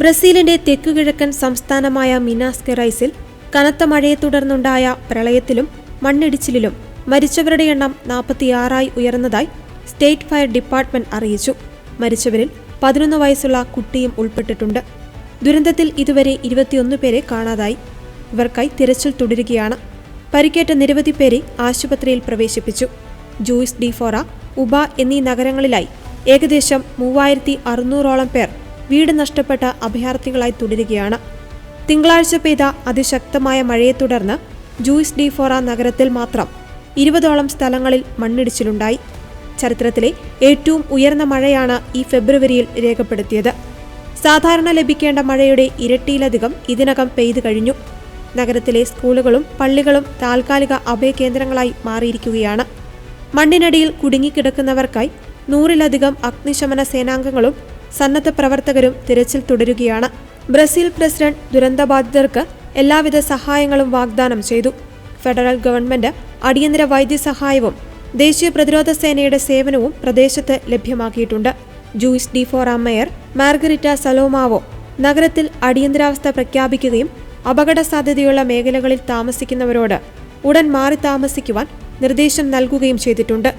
ബ്രസീലിന്റെ തെക്കുകിഴക്കൻ സംസ്ഥാനമായ മിനാസ് ഗെറൈസിൽ കനത്ത മഴയെ തുടർന്നുണ്ടായ പ്രളയത്തിലും മണ്ണിടിച്ചിലിലും മരിച്ചവരുടെ എണ്ണം 46ആയി ഉയർന്നതായി സ്റ്റേറ്റ് ഫയർ ഡിപ്പാർട്ട്മെന്റ് അറിയിച്ചു. മരിച്ചവരിൽ 11 വയസ്സുള്ള കുട്ടിയും ഉൾപ്പെട്ടിട്ടുണ്ട്. ദുരന്തത്തിൽ ഇതുവരെ 21 പേരെ കാണാതായി. ഇവർക്കായി തിരച്ചിൽ തുടരുകയാണ്. പരിക്കേറ്റ നിരവധി പേരെ ആശുപത്രിയിൽ പ്രവേശിപ്പിച്ചു. ജൂയിസ് ഡി ഫോറ, ഉബ എന്നീ നഗരങ്ങളിലായി ഏകദേശം 3600ഓളം പേർ വീട് നഷ്ടപ്പെട്ട അഭയാർത്ഥികളായി തുടരുകയാണ്. തിങ്കളാഴ്ച പെയ്ത അതിശക്തമായ മഴയെ തുടർന്ന് ജൂയിസ് ഡി ഫോറ നഗരത്തിൽ മാത്രം 20ഓളം സ്ഥലങ്ങളിൽ മണ്ണിടിച്ചിലുണ്ടായി. ചരിത്രത്തിലെ ഏറ്റവും ഉയർന്ന മഴയാണ് ഈ ഫെബ്രുവരിയിൽ രേഖപ്പെടുത്തിയത്. സാധാരണ ലഭിക്കേണ്ട മഴയുടെ ഇരട്ടിയിലധികം ഇതിനകം പെയ്തു കഴിഞ്ഞു. നഗരത്തിലെ സ്കൂളുകളും പള്ളികളും താൽക്കാലിക അഭയകേന്ദ്രങ്ങളായി മാറിയിരിക്കുകയാണ്. മണ്ണിനടിയിൽ കുടുങ്ങിക്കിടക്കുന്നവർക്കായി 100-ലധികം അഗ്നിശമന സേനാംഗങ്ങളും സന്നദ്ധ പ്രവർത്തകരും തിരച്ചിൽ തുടരുകയാണ്. ബ്രസീൽ പ്രസിഡന്റ് ദുരന്തബാധിതർക്ക് എല്ലാവിധ സഹായങ്ങളും വാഗ്ദാനം ചെയ്തു. ഫെഡറൽ ഗവൺമെന്റ് അടിയന്തര വൈദ്യസഹായവും ദേശീയ പ്രതിരോധ സേനയുടെ സേവനവും പ്രദേശത്ത് ലഭ്യമാക്കിയിട്ടുണ്ട്. ജൂയിസ് ഡി ഫോറ മേയർ മാർഗരിറ്റ സലോമാവോ നഗരത്തിൽ അടിയന്തരാവസ്ഥ പ്രഖ്യാപിക്കുകയും അപകട സാധ്യതയുള്ള മേഖലകളിൽ താമസിക്കുന്നവരോട് ഉടൻ മാറി താമസിക്കുവാൻ നിർദ്ദേശം നൽകുകയും ചെയ്തിട്ടുണ്ട്.